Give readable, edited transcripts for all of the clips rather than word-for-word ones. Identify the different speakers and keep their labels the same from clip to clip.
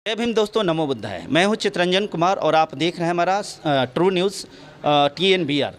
Speaker 1: जय भीम दोस्तों, नमो बुद्धाय। मैं हूं चितरंजन कुमार और आप देख रहे हैं हमारा ट्रू न्यूज़ TNBR।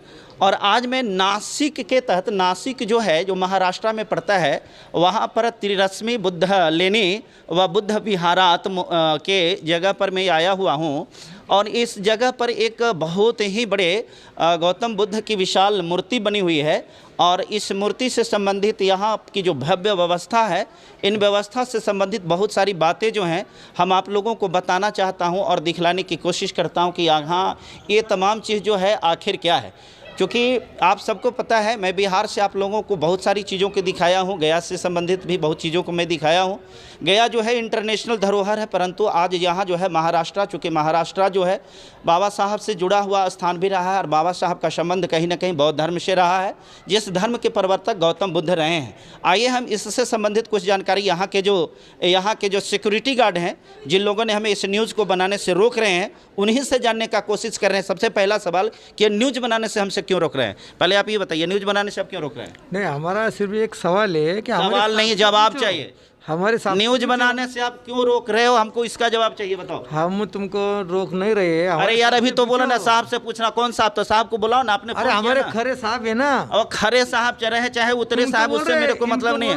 Speaker 1: और आज मैं नासिक के तहत, नासिक जो है जो महाराष्ट्र में पड़ता है, वहां पर त्रिरश्मि बुद्ध लेनी व बुद्ध विहारात के जगह पर मैं आया हुआ हूं। और इस जगह पर एक बहुत ही बड़े गौतम बुद्ध की विशाल मूर्ति बनी हुई है। और इस मूर्ति से संबंधित यहाँ की जो भव्य व्यवस्था है, इन व्यवस्था से संबंधित बहुत सारी बातें जो हैं हम आप लोगों को बताना चाहता हूँ और दिखलाने की कोशिश करता हूँ कि यहाँ ये तमाम चीज़ जो है आखिर क्या है। क्योंकि आप सबको पता है, मैं बिहार से आप लोगों को बहुत सारी चीज़ों को दिखाया हूँ, गया से संबंधित भी बहुत चीज़ों को मैं दिखाया हूँ। गया जो है इंटरनेशनल धरोहर है, परंतु आज यहाँ जो है महाराष्ट्र, चूँकि महाराष्ट्र जो है बाबा साहब से जुड़ा हुआ स्थान भी रहा है और बाबा साहब का संबंध कहीं ना कहीं बौद्ध धर्म से रहा है, जिस धर्म के प्रवर्तक गौतम बुद्ध रहे हैं। आइए हम इससे संबंधित कुछ जानकारी यहाँ के जो सिक्योरिटी गार्ड हैं, जिन लोगों ने हमें इस न्यूज़ को बनाने से रोक रहे हैं, उन्हीं से जानने का कोशिश कर रहे हैं। सबसे पहला सवाल कि न्यूज़ बनाने से हमसे क्यों रोक रहे हैं? पहले आप ये बताइए, न्यूज़ बनाने से आप क्यों रोक रहे हैं?
Speaker 2: नहीं, हमारा सिर्फ एक सवाल है कि
Speaker 1: सवाल नहीं, जवाब चाहिए।
Speaker 2: हमारे साथ
Speaker 1: न्यूज़ बनाने से आप क्यों रोक रहे हो? हमको इसका जवाब चाहिए, बताओ।
Speaker 2: हम तुमको रोक नहीं रहे।
Speaker 1: अरे यार, अभी तो बोला ना साहब से पूछना। कौन साहब? तो साहब को बुलाओ ना। आपने
Speaker 2: अरे हमारे खरे साहब है ना,
Speaker 1: और खरे साहब रहे चाहे उतरे साहब, उससे मेरे को मतलब नहीं है।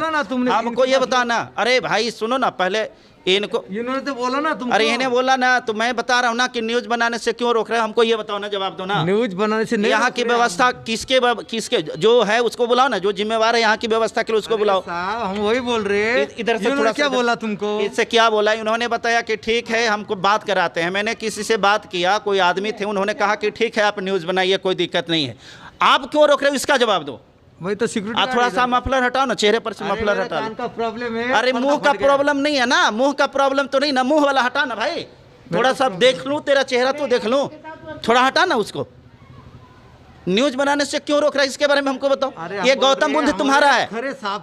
Speaker 1: हमको ये बताना। अरे भाई सुनो ना, पहले
Speaker 2: इन्होंने तो बोला ना तुम।
Speaker 1: अरे इन्हें बोला ना, तो मैं बता रहा हूँ ना कि न्यूज़ बनाने से क्यों रोक रहे हैं। हमको ये बताओ ना, जवाब दो ना।
Speaker 2: न्यूज़ बनाने से नहीं,
Speaker 1: यहाँ की व्यवस्था किसके जो है उसको बुलाओ ना, जो जिम्मेवार है यहाँ की व्यवस्था के लिए उसको बुलाओ।
Speaker 2: हम वही बोल रहे हैं।
Speaker 1: इधर से थोड़ा
Speaker 2: क्या बोला तुमको?
Speaker 1: इससे क्या बोला? उन्होंने बताया कि ठीक है, हमको बात कराते हैं। मैंने किसी से बात किया, कोई आदमी थे, उन्होंने कहा कि ठीक है आप न्यूज़ बनाइए, कोई दिक्कत नहीं है। आप क्यों रोक रहे हो, इसका जवाब दो।
Speaker 2: वही तो सिक्योरिटी।
Speaker 1: थोड़ा सा मफलर हटाओ ना, चेहरे पर से मफलर हटा लो।
Speaker 2: का प्रॉब्लम है।
Speaker 1: अरे मुंह का प्रॉब्लम नहीं है ना, मुंह का प्रॉब्लम तो नहीं ना, मुंह वाला हटा ना भाई। थोड़ा सा देख लूं, तेरा चेहरा तो देख लूं, थोड़ा हटा ना उसको। न्यूज़ बनाने से क्यों रोक रहा है, इसके बारे में हमको बताओ। ये गौतम बुद्ध तुम्हारा है?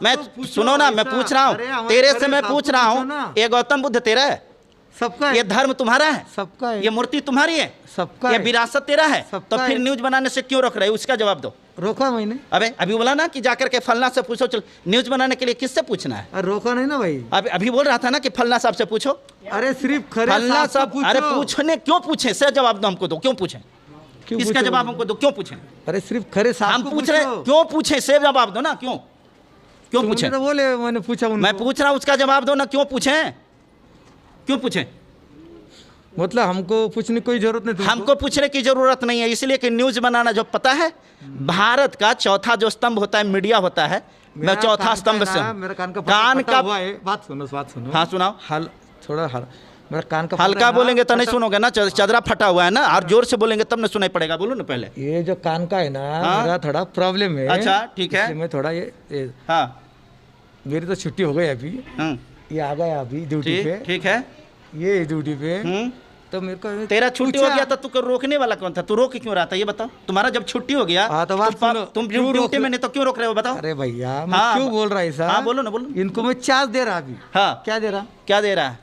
Speaker 1: मैं सुनो ना, मैं पूछ रहा हूँ तेरे से, मैं पूछ रहा हूँ, ये गौतम बुद्ध तेरा है?
Speaker 2: सबका।
Speaker 1: ये धर्म तुम्हारा है?
Speaker 2: सबका है।
Speaker 1: ये मूर्ति तुम्हारी है?
Speaker 2: सबका।
Speaker 1: ये विरासत तेरा है? तो फिर न्यूज़ बनाने से क्यों रोक रहे हो, उसका जवाब दो।
Speaker 2: रोका मैंने।
Speaker 1: अबे अभी बोला ना कि जाकर के फलना से पूछो। चल, न्यूज़ बनाने के लिए किससे पूछना है?
Speaker 2: रोका नहीं ना भाई।
Speaker 1: अभी बोल रहा था ना कि फलना साहब से पूछो।
Speaker 2: अरे सिर्फ
Speaker 1: फलना साहब। अरे पूछने क्यों पूछे, से जवाब दो हमको, दो क्यों पूछे, इसका जवाब हमको दो, क्यों पूछे?
Speaker 2: अरे सिर्फ खरे साहब
Speaker 1: हम पूछ रहे हैं, क्यों पूछे, से जवाब दो ना। क्यों पूछे?
Speaker 2: तो बोले मैंने पूछा उनको।
Speaker 1: मैं पूछ रहा हूँ, उसका जवाब दो ना, क्यों पूछे, क्यों पूछे?
Speaker 2: मतलब हमको पूछने की कोई जरूरत नहीं।
Speaker 1: हमको पूछने की जरूरत नहीं है, इसलिए कि न्यूज़ बनाना, जो पता है भारत का चौथा जो स्तंभ होता है, मीडिया होता है, मैं चौथा स्तंभ से।
Speaker 2: मेरा कान का बात सुनो।
Speaker 1: हाँ सुनाओ।
Speaker 2: थोड़ा मेरा कान का
Speaker 1: हल्का बोलेंगे तो नहीं सुनोगे ना, चदरा फटा हुआ है ना, और जोर से बोलेंगे तब ना सुनाई पड़ेगा। बोलो ना पहले।
Speaker 2: ये जो कान का है ना, मेरा थोड़ा प्रॉब्लम है।
Speaker 1: अच्छा ठीक है।
Speaker 2: मैं थोड़ा ये
Speaker 1: हाँ,
Speaker 2: मेरी तो छुट्टी हो गई अभी। ये आ गया अभी ड्यूटी पे।
Speaker 1: ठीक है,
Speaker 2: ये ड्यूटी पे। तो मेरे को
Speaker 1: तेरा छुट्टी हो गया था, तू रोकने वाला कौन था? तू रोक क्यों रहा था, ये बताओ। तुम्हारा जब छुट्टी हो गया तुम ड्यूटी में नहीं तो क्यों रोक रहे हो, बताओ।
Speaker 2: अरे भैया क्यों बोल रहा है ऐसा?
Speaker 1: हाँ बोलो ना, बोलो।
Speaker 2: इनको मैं चार्ज दे रहा अभी।
Speaker 1: हाँ,
Speaker 2: क्या दे रहा?
Speaker 1: क्या दे रहा है?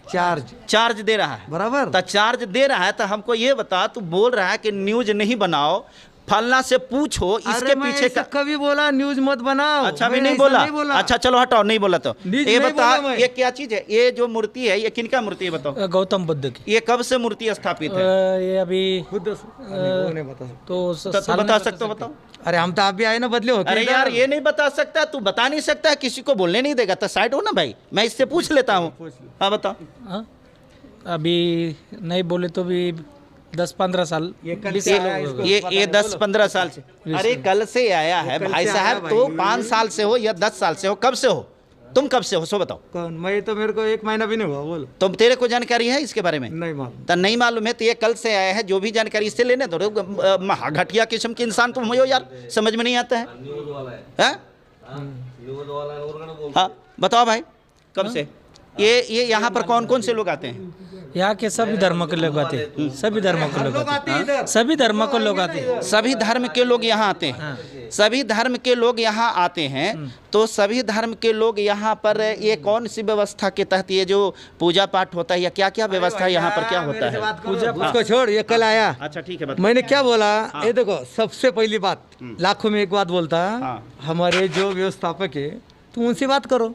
Speaker 1: चार्ज दे रहा है,
Speaker 2: बराबर।
Speaker 1: तो चार्ज दे रहा है, तो हमको ये बता, तू बोल रहा है कि न्यूज़ नहीं बनाओ, फलना से पूछो, इसके पीछे का
Speaker 2: कभी बोला न्यूज़ मत बनाओ?
Speaker 1: अच्छा भी नहीं बोला। अच्छा चलो हटाओ, नहीं बोला तो ये बता, ये क्या चीज है? ये जो मूर्ति है, ये किनका मूर्ति है बताओ?
Speaker 3: गौतम बुद्ध की।
Speaker 1: ये कब से मूर्ति स्थापित है?
Speaker 3: ये अभी
Speaker 2: खुद
Speaker 3: तो
Speaker 1: बता सकते हो, बताओ।
Speaker 2: अरे हम तो आप भी आए ना, बदले हो।
Speaker 1: अरे यार ये नहीं बता सकता, तू बता नहीं सकता, किसी को बोलने नहीं देगा, तो साइड हो ना भाई, मैं इससे पूछ लेता हूँ। हाँ बताओ।
Speaker 3: अभी नहीं बोले तो भी 10-15 साल,
Speaker 1: ये 10-15 साल से। अरे कल से आया है भाई साहब, तो 5 साल से हो या 10 साल से हो, कब से हो तुम, कब से हो सो बताओ।
Speaker 2: कौन? मैं तो, मेरे को 1 महीना भी नहीं हुआ। बोलो।
Speaker 1: तो तेरे को जानकारी है इसके बारे में?
Speaker 2: नहीं मालूम।
Speaker 1: तो नहीं मालूम है तो ये कल से आया है, जो भी जानकारी इससे लेने दो। घटिया किस्म के इंसान तुम हो यार, समझ में नहीं आता है। हाँ बताओ भाई, कब से ये यहाँ पर कौन कौन से लोग आते हैं?
Speaker 3: यहाँ के सभी धर्मों के लोग आते हैं, सभी धर्मों के लोग आते हैं, सभी धर्मों के लोग आते हैं,
Speaker 1: सभी धर्म के लोग यहाँ आते हैं, सभी धर्म के लोग यहाँ आते हैं। तो सभी धर्म के लोग यहाँ पर, ये कौन सी व्यवस्था के तहत ये जो पूजा पाठ होता है, या क्या क्या व्यवस्था यहाँ पर क्या होता है?
Speaker 2: पूजा उसको छोड़, ये कल आया।
Speaker 1: अच्छा ठीक है,
Speaker 2: मैंने क्या बोला? ये देखो, सबसे पहली बात, लाखों में एक बात बोलता, हमारे जो व्यवस्थापक है तुम उनसे बात करो।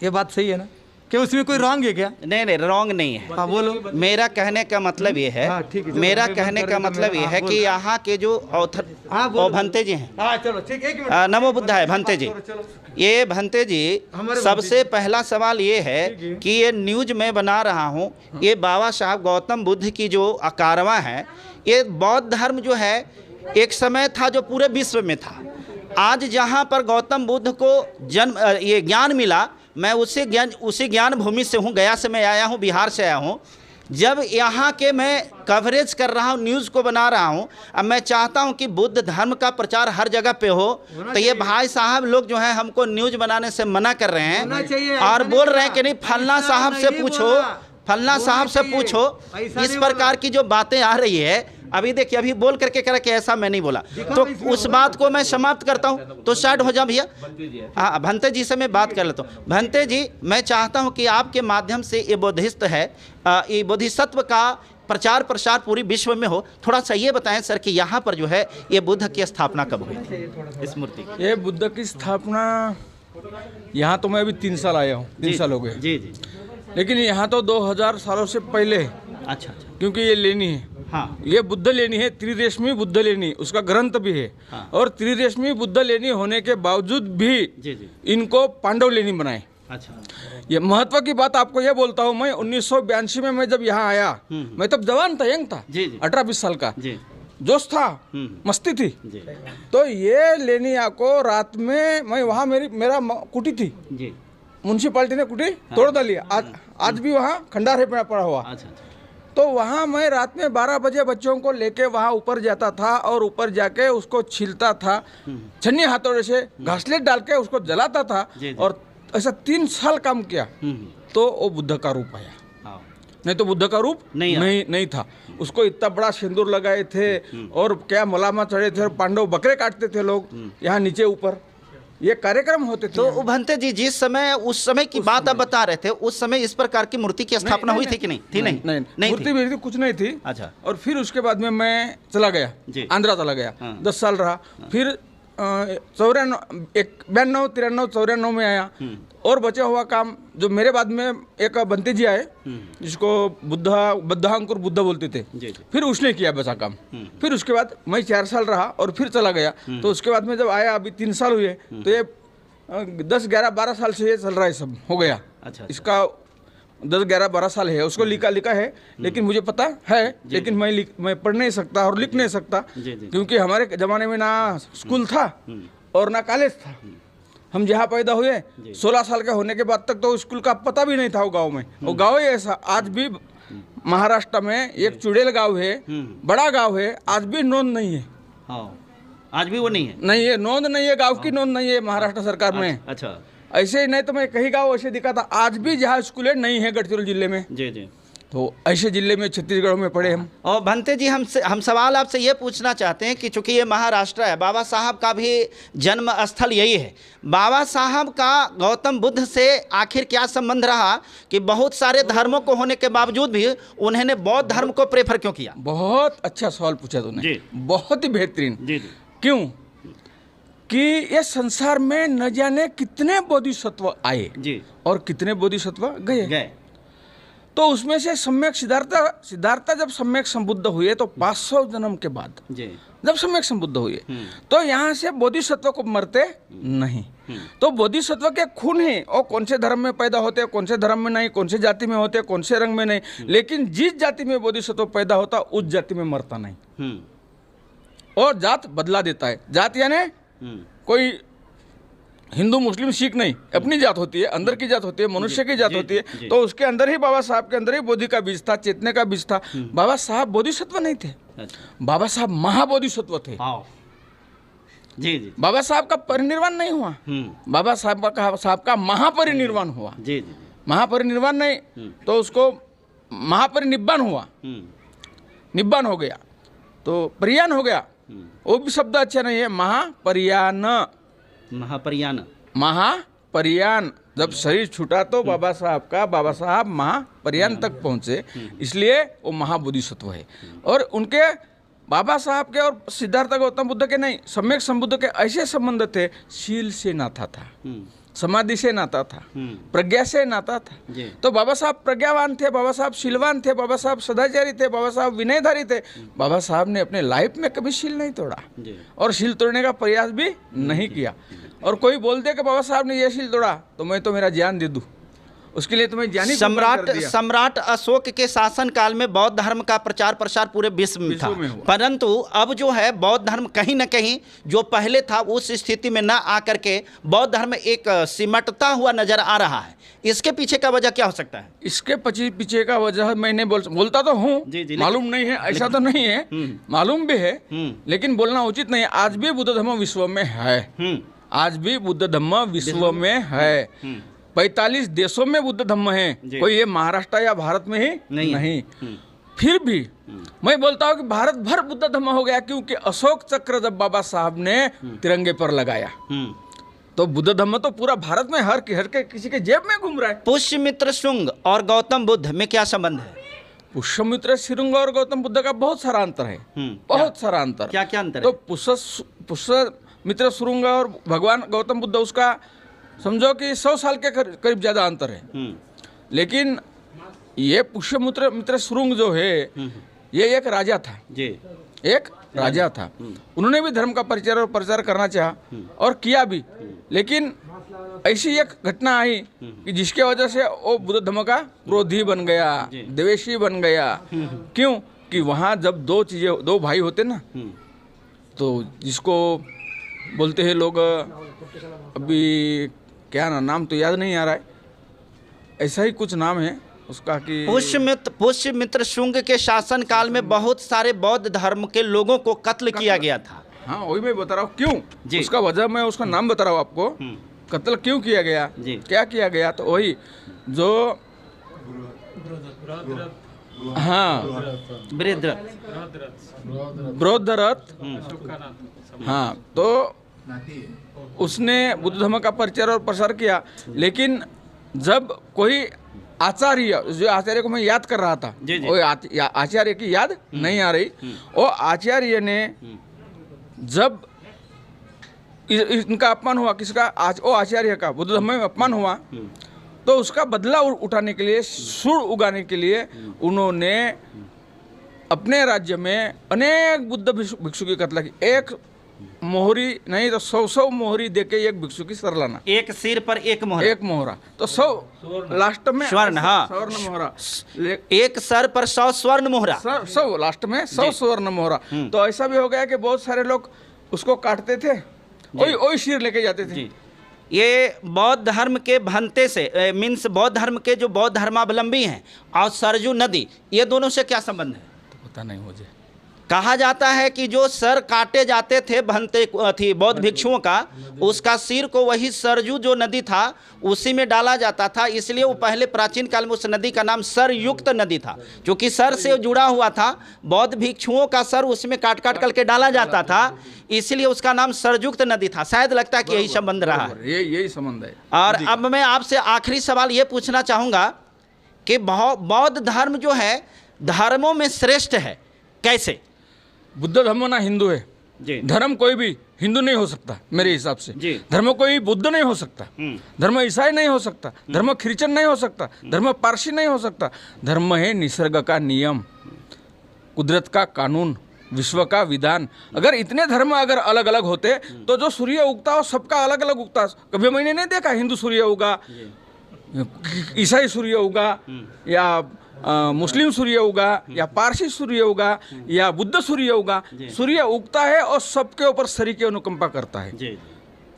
Speaker 2: ये बात सही है ना? क्या उसमें कोई रॉन्ग है क्या?
Speaker 1: नहीं नहीं, रॉन्ग नहीं है।
Speaker 2: हाँ बोलो।
Speaker 1: मेरा कहने का मतलब ये है,
Speaker 2: हाँ, ठीक है, चलो,
Speaker 1: मेरा
Speaker 2: मैं
Speaker 1: कहने
Speaker 2: बंद
Speaker 1: का
Speaker 2: कर देता,
Speaker 1: मतलब ये
Speaker 2: मैं-
Speaker 1: है
Speaker 2: हाँ,
Speaker 1: कि
Speaker 2: बोलो।
Speaker 1: यहाँ के जो ऑथर
Speaker 2: हाँ, बोलो।
Speaker 1: भंते जी हैं,
Speaker 2: हाँ चलो ठीक, एक मिनट।
Speaker 1: नमो बुद्धाय भंते जी,
Speaker 2: चलो।
Speaker 1: ये भंते जी,
Speaker 2: हमारे
Speaker 1: सबसे पहला सवाल ये है
Speaker 2: ठीक है।
Speaker 1: कि ये न्यूज मैं बना रहा हूँ, ये बाबा साहब गौतम बुद्ध की जो कारवां है, ये बौद्ध धर्म जो है एक समय था जो पूरे विश्व में था। आज जहाँ पर गौतम बुद्ध को जन्म ये ज्ञान मिला, मैं उसी ज्ञान भूमि से हूँ, गया से मैं आया हूँ, बिहार से आया हूँ। जब यहाँ के मैं कवरेज कर रहा हूँ, न्यूज़ को बना रहा हूँ, अब मैं चाहता हूँ कि बुद्ध धर्म का प्रचार हर जगह पे हो, तो ये भाई साहब लोग जो हैं हमको न्यूज़ बनाने से मना कर रहे हैं और बोल रहे हैं कि नहीं फलना साहब से पूछो, फलना साहब से पूछो। इस प्रकार की जो बातें आ रही है, अभी देखिए, अभी बोल करके कह रहा कि ऐसा मैं नहीं बोला, तो उस बात को मैं समाप्त करता हूँ। तो स्टार्ट हो जाओ भैया। हाँ, भंते जी से मैं बात कर लेता हूँ। भंते जी, मैं चाहता हूँ कि आपके माध्यम से ये बोधिसत्व है, ये बोधिसत्व का प्रचार प्रसार पूरी विश्व में हो। थोड़ा सा ये बताएं सर कि यहाँ पर जो है ये बुद्ध की स्थापना कब हुई थी, इस मूर्ति की?
Speaker 3: ये बुद्ध की स्थापना, यहाँ तो मैं अभी 3 साल आया हूँ, 3 साल हो गए।
Speaker 1: जी जी।
Speaker 3: लेकिन यहाँ तो 2000 सालों से पहले,
Speaker 1: अच्छा अच्छा।
Speaker 3: क्योंकि ये लेनी है।
Speaker 1: हाँ
Speaker 3: ये बुद्ध लेनी है, त्रिरेशमी बुद्ध लेनी, उसका ग्रंथ भी है।
Speaker 1: हाँ।
Speaker 3: और त्रिरेशमी बुद्ध लेनी होने के बावजूद भी
Speaker 1: जी जी।
Speaker 3: इनको पांडव लेनी बनाए।
Speaker 1: अच्छा।
Speaker 3: ये महत्व की बात आपको ये बोलता हूँ, मैं 1982 में मैं जब यहाँ आया, मैं तब जवान था, यंग था,
Speaker 1: जी, जी।
Speaker 3: 18-20 साल का,
Speaker 1: जी
Speaker 3: जोश था, मस्ती थी।
Speaker 1: जी
Speaker 3: तो ये लेनिया को रात में मैं वहाँ मेरा कुटी थी,
Speaker 1: जी।
Speaker 3: म्यूनसिपालिटी ने कुटी तोड़ डाली। आज भी वहाँ खंडार है पड़ा हुआ।
Speaker 1: अच्छा अच्छा।
Speaker 3: तो वहाँ मैं रात में 12 बजे बच्चों को लेके वहाँ ऊपर जाता था और ऊपर जाके उसको छीलता था, छन्नी हाथोड़े से घासलेट डाल के उसको जलाता था।
Speaker 1: जी, जी।
Speaker 3: और ऐसा 3 साल काम किया, तो वो बुद्ध का रूप आया।
Speaker 1: हाँ।
Speaker 3: नहीं तो बुद्ध का रूप नहीं था। उसको इतना बड़ा सिंदूर लगाए थे और क्या मलामा चढ़े थे, और पांडव बकरे काटते थे लोग यहाँ नीचे ऊपर, ये कार्यक्रम होते थे।
Speaker 1: तो भंते जी, जिस समय उस समय की बात आप बता रहे थे, उस समय इस प्रकार की मूर्ति की स्थापना हुई थी कि नहीं थी? नहीं
Speaker 3: मूर्ति भी कुछ नहीं थी।
Speaker 1: अच्छा।
Speaker 3: और फिर उसके बाद में मैं चला गया, आंध्रा चला गया। 10 साल रहा। फिर 92, 93, 94 में आया। और बचा हुआ काम जो मेरे बाद में एक बंते जी आए, जिसको बुद्धांकुर बुद्ध बोलते थे, फिर उसने किया बचा काम। फिर उसके बाद मैं 4 साल रहा और फिर चला गया। तो उसके बाद में जब आया, अभी 3 साल हुए, तो ये 10, 11, 12 साल से ये चल रहा है, सब हो गया।
Speaker 1: अच्छा।
Speaker 3: इसका 10, 11, 12 साल है। उसको लिखा है, लेकिन मुझे पता है, लेकिन मैं पढ़ नहीं सकता और लिख नहीं सकता, क्योंकि हमारे ज़माने में ना स्कूल था और ना कॉलेज था। हम जहाँ पैदा हुए 16 साल का होने के बाद तक तो स्कूल का पता भी नहीं था वो गांव में। वो गांव ही ऐसा, आज भी महाराष्ट्र में एक चुड़ैल गांव है, बड़ा गांव है, आज भी नोंद नहीं है।
Speaker 1: हाँ, आज भी वो नहीं है।
Speaker 3: नहीं है, नोंद नहीं है, गांव की नोंद नहीं है महाराष्ट्र सरकार में।
Speaker 1: अच्छा।
Speaker 3: ऐसे ही नहीं तो मैं कहीं गाँव ऐसे दिखा था, आज भी जहाँ स्कूल है नहीं है गढ़चिरौली जिले में।
Speaker 1: जी जी।
Speaker 3: तो ऐसे जिले में, छत्तीसगढ़ में पढ़े हम।
Speaker 1: और भंते जी, हम सवाल आपसे ये पूछना चाहते हैं कि चूंकि ये महाराष्ट्र है, बाबा साहब का भी जन्म स्थल यही है, बाबा साहब का गौतम बुद्ध से आखिर क्या संबंध रहा कि बहुत सारे धर्मों को होने के बावजूद भी उन्होंने बौद्ध धर्म को प्रेफर क्यों किया?
Speaker 3: बहुत अच्छा सवाल पूछा तूने, बहुत ही बेहतरीन।
Speaker 1: जी जी।
Speaker 3: क्यों कि ये संसार में न जाने कितने बोधिसत्व आए
Speaker 1: जी, और
Speaker 3: कितने बोधिसत्व गए। तो उसमें से सम्यक सिद्धार्थ जब सम्यक संबुद्ध हुए, तो 500 जन्म के बाद जब सम्यक संबुद्ध हुए, तो यहाँ से बोधिसत्व को मरते नहीं। तो बोधिसत्व के खून ही और कौन से धर्म में पैदा होते, कौन से धर्म में नहीं, कौन से जाति में होते, कौन से रंग में नहीं, लेकिन जिस जाति में बोधिसत्व पैदा होता उस जाति में मरता नहीं। और जात बदला देता है। जात यानी कोई हिंदू मुस्लिम सिख नहीं, अपनी जात होती है, अंदर की जात होती है, मनुष्य की जात होती है। तो उसके अंदर ही बाबा साहब के अंदर ही बोधि का बीज था, चेतने का बीज था। बाबा साहब बोधिसत्व नहीं थे, बाबा साहब महाबोधिसत्व थे। जी जी। बाबा साहब का परिनिर्वाण नहीं हुआ, बाबा साहब का महापरिनिर्वाण हुआ। जी जी। महापरिनिर्वाण नहीं तो उसको महापरिनिब्बान हुआ, निब्बान हो गया तो परियान हो गया। वो भी शब्द अच्छा नहीं है, महापरियान। जब शरीर छूटा तो बाबा साहब महापरियान तक पहुँचे, इसलिए वो महाबोधिसत्व है। और उनके बाबा साहब के और सिद्धार्थ गौतम बुद्ध के नहीं, सम्यक संबुद्ध के ऐसे संबंध थे, शील से नाता था। समाधि से नाता था, प्रज्ञा से नाता था। तो बाबा साहब प्रज्ञावान थे, बाबा साहब शीलवान थे, बाबा साहब सदाचारी थे, बाबा साहब विनयधारी थे। बाबा साहब ने अपने लाइफ में कभी शील नहीं तोड़ा और शील तोड़ने का प्रयास भी नहीं किया। और कोई बोल दे कि बाबा साहब ने ये शील तोड़ा तो मैं तो मेरा जान दे दूं, उसके लिए तुम्हें जानी
Speaker 1: सम्राट अशोक के शासन काल में बौद्ध धर्म का प्रचार प्रसार पूरे विश्व में था, परंतु अब जो है बौद्ध धर्म कहीं ना कहीं जो पहले था उस स्थिति में ना आकर के बौद्ध धर्म एक सिमटता हुआ नजर आ रहा है। इसके पीछे का वजह क्या हो सकता है?
Speaker 3: इसके पीछे का वजह मैंने बोलता तो हूँ, मालूम नहीं है ऐसा तो नहीं है, मालूम भी है लेकिन बोलना उचित नहीं है। आज भी बुद्ध धर्म विश्व में है, आज भी बुद्ध धर्म विश्व में है। 45 देशों में बुद्ध धम्म है, कोई ये महाराष्ट्र या भारत में ही नहीं। फिर भी मैं बोलता हूँ कि भारत भर बुद्ध धम्म हो गया, क्योंकि अशोक चक्र जब बाबा साहब ने तिरंगे पर लगाया तो बुद्ध धम्म तो पूरा भारत में हर के किसी के जेब में घूम रहा है।
Speaker 1: पुष्यमित्र शुंग और गौतम बुद्ध में क्या संबंध है?
Speaker 3: पुष्यमित्र शुंग और गौतम बुद्ध का बहुत सारा अंतर है, बहुत सारा अंतर।
Speaker 1: क्या क्या अंतर है?
Speaker 3: तो पुष्यमित्र शुंग और भगवान गौतम बुद्ध उसका समझो कि 100 साल के करीब ज्यादा अंतर है। लेकिन ये पुष्यमित्र शुंग जो है ये एक राजा था, एक राजा था। उन्होंने भी धर्म का प्रचार करना चाहा और किया भी, लेकिन ऐसी एक घटना आई कि जिसके वजह से वो बुद्ध धर्म का क्रोधी बन गया, द्वेषी बन गया। क्यों कि वहाँ जब दो भाई होते ना, तो जिसको बोलते हैं लोग, अभी क्या नाम तो याद नहीं आ रहा है, ऐसा ही कुछ नाम है उसका कि पुष्यमित्र शुंग के शासन काल में बहुत सारे बौद्ध धर्म के लोगों को कत्ल किया गया था। हाँ वही मैं बता रहा हूँ क्यों, उसका वजह मैं उसका नाम बता रहा हूँ आपको। कत्ल क्यों किया गया, क्या किया गया, तो वही जो बृहद्रथ, हाँ तो उसने बुद्ध धर्म का प्रचार और प्रसार किया। लेकिन जब कोई आचार्य, जो आचार्य को मैं याद कर रहा था, वो आचार्य की याद नहीं आ रही, वो आचार्य ने जब इनका अपमान हुआ, किसका, वो आचार्य का बुद्ध धर्म में अपमान हुआ, तो उसका बदला उठाने के लिए, सूर उगाने के लिए उन्होंने अपने राज्य में अनेक बुद्ध भिक्षु की कत्ल की। एक मोहरी नहीं तो 100 मोहरी देके एक भिक्षु की सर लाना, एक
Speaker 1: सिर पर एक मोहरा,
Speaker 3: तो 100 लास्ट में
Speaker 1: स्वर्ण, हाँ
Speaker 3: स्वर्ण मोहरा,
Speaker 1: एक सर पर 100 स्वर्ण मोहरा,
Speaker 3: 100 लास्ट में 100 स्वर्ण मोहरा। तो ऐसा भी हो गया कि बहुत सारे लोग उसको काटते थे, वही सिर लेके जाते थे।
Speaker 1: ये बौद्ध धर्म के भंते से मीन्स बौद्ध धर्म के जो बौद्ध धर्मावलंबी हैं और सरजू नदी, ये दोनों से क्या संबंध है?
Speaker 3: तो पता नहीं मुझे।
Speaker 1: कहा जाता है कि जो सर काटे जाते थे भंते थी बौद्ध भिक्षुओं का, उसका सिर को वही सरजू जो नदी था उसी में डाला जाता था, इसलिए वो पहले प्राचीन काल में उस नदी का नाम सरयुक्त नदी था, क्योंकि सर से जुड़ा हुआ था। बौद्ध भिक्षुओं का सर उसमें काट करके डाला जाता था, इसलिए उसका नाम सरयुक्त नदी था। शायद लगता है कि यही संबंध रहा है,
Speaker 3: यही संबंध है।
Speaker 1: और अब मैं आपसे आखिरी सवाल ये पूछना चाहूँगा कि बौद्ध धर्म जो है धर्मों में श्रेष्ठ है, कैसे?
Speaker 3: बुद्ध धर्म ना हिंदू है, धर्म कोई भी हिंदू नहीं हो सकता मेरे हिसाब से। धर्म कोई बुद्ध नहीं हो सकता, धर्म ईसाई नहीं हो सकता, धर्म क्रिश्चियन नहीं हो सकता, धर्म पारसी नहीं हो सकता। धर्म है निसर्ग का नियम, कुदरत का कानून, विश्व का विधान। अगर इतने धर्म अगर अलग अलग होते तो जो सूर्य उगता हो सबका अलग अलग उगता। कभी मैंने नहीं देखा हिंदू सूर्य उगा, ईसाई सूर्य उगा, या मुस्लिम सूर्य उगा, या पारसी सूर्य उगा, या बुद्ध सूर्य उगा। सूर्य उगता है और सबके ऊपर सरीके अनुकंपा करता है।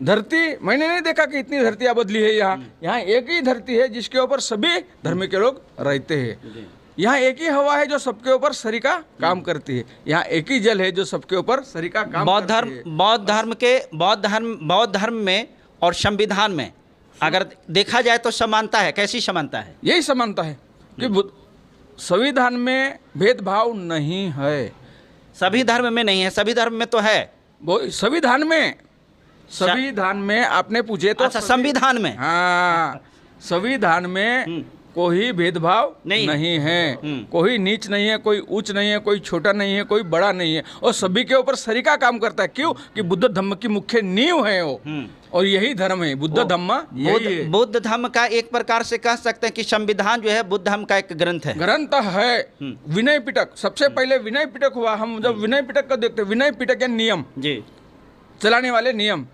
Speaker 3: धरती मैंने नहीं देखा कि इतनी धरतियाँ बदली है। यहाँ एक ही धरती है जिसके ऊपर सभी धर्म के लोग रहते हैं। यहाँ एक ही हवा है जो सबके ऊपर सरी का काम करती है। यहाँ एक ही जल है जो सबके ऊपर सरी का काम करती है।
Speaker 1: बौद्ध धर्म में और संविधान में अगर देखा जाए तो समानता है। कैसी समानता है?
Speaker 3: यही समानता है कि संविधान में भेदभाव नहीं है।
Speaker 1: सभी धर्म में नहीं है, सभी धर्म में तो है।
Speaker 3: वो संविधान में आपने पूछे तो
Speaker 1: अच्छा, संविधान में,
Speaker 3: हाँ संविधान में कोई भेदभाव
Speaker 1: नहीं।
Speaker 3: नहीं है, कोई नीच नहीं है, कोई उच्च नहीं है, कोई छोटा नहीं है, कोई बड़ा नहीं है, और सभी के ऊपर सरीका काम करता है। क्यों? कि बुद्ध धम्म की मुख्य नींव है वो, और यही धर्म है, बुद्ध धम्म यही है।
Speaker 1: बुद्ध धर्म का एक प्रकार से कह सकते हैं कि संविधान जो है बुद्ध धर्म का एक ग्रंथ है।
Speaker 3: ग्रंथ है। विनय पिटक, सबसे पहले विनय पिटक हुआ। हम जब विनय पिटक को देखते, विनय पिटक या नियम
Speaker 1: जी,
Speaker 3: चलाने वाले नियम,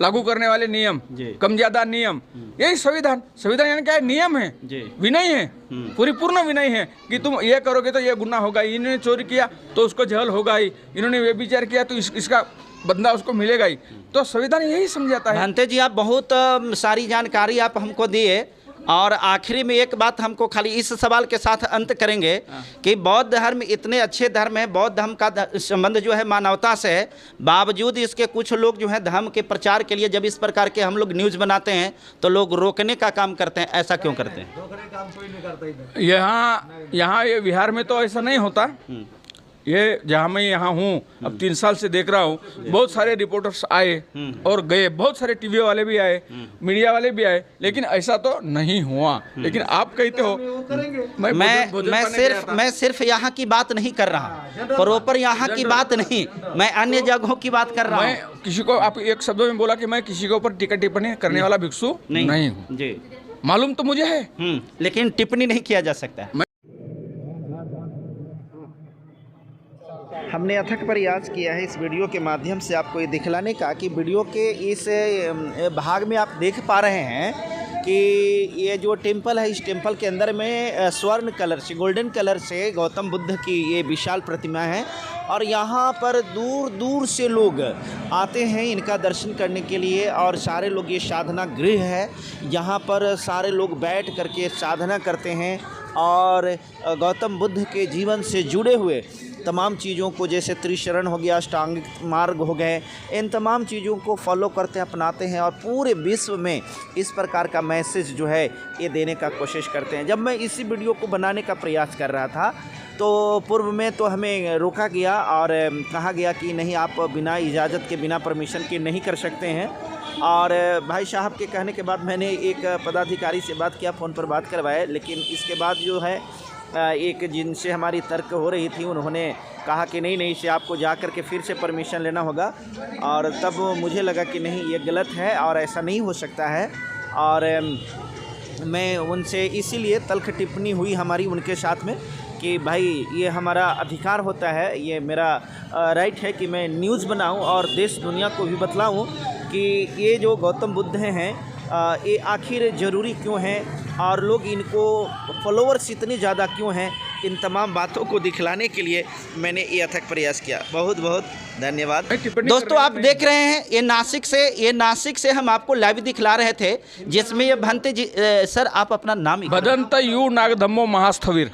Speaker 3: लागू करने वाले नियम,
Speaker 1: जी।
Speaker 3: कम ज्यादा नियम, यही संविधान। संविधान यानी क्या है? नियम है,
Speaker 1: जी।
Speaker 3: विनय है, परिपूर्ण विनय है कि तुम ये करोगे तो ये गुनाह होगा, इन्होंने चोरी किया तो उसको जेल होगा ही, इन्होंने व्यभिचार किया तो इसका बदला उसको मिलेगा ही। तो संविधान यही समझाता है।
Speaker 1: भंते जी, आप बहुत सारी जानकारी आप हमको दिए, और आखिरी में एक बात हमको खाली इस सवाल के साथ अंत करेंगे कि बौद्ध धर्म इतने अच्छे धर्म है, बौद्ध धर्म का संबंध जो है मानवता से है, बावजूद इसके कुछ लोग जो है धर्म के प्रचार के लिए जब इस प्रकार के हम लोग न्यूज़ बनाते हैं तो लोग रोकने का काम करते हैं। ऐसा क्यों करते हैं?
Speaker 3: यहाँ ये बिहार में तो ऐसा नहीं होता। ये जहाँ मैं यहाँ हूँ अब 3 साल से देख रहा हूँ, बहुत सारे रिपोर्टर्स आए और गए, बहुत सारे टीवी वाले भी आए, मीडिया वाले भी आए, लेकिन ऐसा तो नहीं हुआ। लेकिन आप कहते हो
Speaker 1: मैं सिर्फ यहाँ की बात नहीं कर रहा, प्रॉपर यहाँ की बात नहीं, मैं अन्य जगहों की बात कर रहा हूँ।
Speaker 3: मैं किसी को, आप एक शब्द में बोला कि मैं किसी के ऊपर टीका टिप्पणी करने वाला भिक्षु नहीं हूँ
Speaker 1: जी,
Speaker 3: मालूम तो मुझे है,
Speaker 1: लेकिन टिप्पणी नहीं किया जा सकता। हमने अथक प्रयास किया है इस वीडियो के माध्यम से आपको ये दिखलाने का कि वीडियो के इस भाग में आप देख पा रहे हैं कि ये जो टेम्पल है, इस टेम्पल के अंदर में स्वर्ण कलर से, गोल्डन कलर से गौतम बुद्ध की ये विशाल प्रतिमा है, और यहाँ पर दूर दूर से लोग आते हैं इनका दर्शन करने के लिए। और सारे लोग, ये साधना गृह है, यहाँ पर सारे लोग बैठ करके साधना करते हैं और गौतम बुद्ध के जीवन से जुड़े हुए तमाम चीज़ों को, जैसे त्रिशरण हो गया, अष्टांगिक मार्ग हो गए, इन तमाम चीज़ों को फॉलो करते हैं, अपनाते हैं, और पूरे विश्व में इस प्रकार का मैसेज जो है ये देने का कोशिश करते हैं। जब मैं इसी वीडियो को बनाने का प्रयास कर रहा था तो पूर्व में तो हमें रोका गया और कहा गया कि नहीं, आप बिना इजाज़त के, बिना परमिशन के नहीं कर सकते हैं। और भाई साहब के कहने के बाद मैंने एक पदाधिकारी से बात किया, फ़ोन पर बात करवाए, लेकिन इसके बाद जो है एक जिनसे हमारी तर्क हो रही थी, उन्होंने कहा कि नहीं, इसे आपको जा कर के फिर से परमिशन लेना होगा। और तब मुझे लगा कि नहीं, ये गलत है और ऐसा नहीं हो सकता है। और मैं उनसे इसीलिए तल्ख टिप्पणी हुई हमारी उनके साथ में कि भाई ये हमारा अधिकार होता है, ये मेरा राइट है कि मैं न्यूज़ बनाऊं और देश दुनिया को भी बतलाऊं कि ये जो गौतम बुद्ध हैं ये आखिर ज़रूरी क्यों हैं और लोग इनको फॉलोअर्स इतने ज़्यादा क्यों हैं। इन तमाम बातों को दिखलाने के लिए मैंने ये अथक प्रयास किया। बहुत बहुत धन्यवाद। दोस्तों, आप देख रहे हैं ये नासिक से हम आपको लाइव दिखला रहे थे, जिसमें ये भंते जी सर, आप अपना नाम
Speaker 3: भदंत यू नागधम्मो महास्थविर।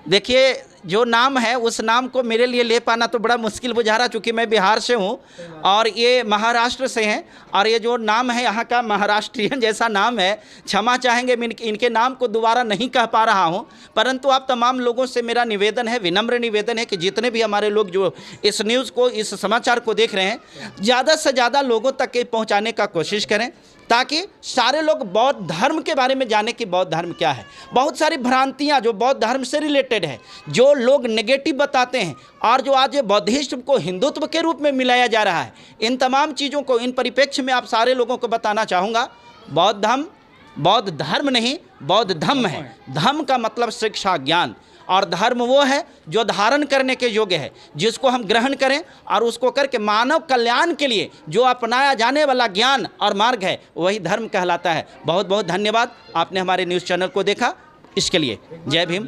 Speaker 1: देखिए, जो नाम है उस नाम को मेरे लिए ले पाना तो बड़ा मुश्किल बुझा रहा, चूँकि मैं बिहार से हूँ और ये महाराष्ट्र से हैं, और ये जो नाम है यहाँ का महाराष्ट्रियन जैसा नाम है, क्षमा चाहेंगे मैं इनके नाम को दोबारा नहीं कह पा रहा हूँ। परंतु आप तमाम लोगों से मेरा निवेदन है, विनम्र निवेदन है कि जितने भी हमारे लोग जो इस न्यूज़ को, इस समाचार को देख रहे हैं, ज़्यादा से ज़्यादा लोगों तक पहुँचाने का कोशिश करें, ताकि सारे लोग बौद्ध धर्म के बारे में जाने कि बौद्ध धर्म क्या है। बहुत सारी भ्रांतियां जो बौद्ध धर्म से रिलेटेड है, जो लोग नेगेटिव बताते हैं, और जो आज बौद्धिज्म को हिंदुत्व के रूप में मिलाया जा रहा है, इन तमाम चीज़ों को, इन परिप्रेक्ष्य में आप सारे लोगों को बताना चाहूँगा, बौद्ध धर्म नहीं, बौद्ध धम्म है। धम्म का मतलब शिक्षा, ज्ञान, और धर्म वो है जो धारण करने के योग्य है, जिसको हम ग्रहण करें और उसको करके मानव कल्याण के लिए जो अपनाया जाने वाला ज्ञान और मार्ग है, वही धर्म कहलाता है। बहुत बहुत धन्यवाद, आपने हमारे न्यूज़ चैनल को देखा, इसके लिए जय भीम।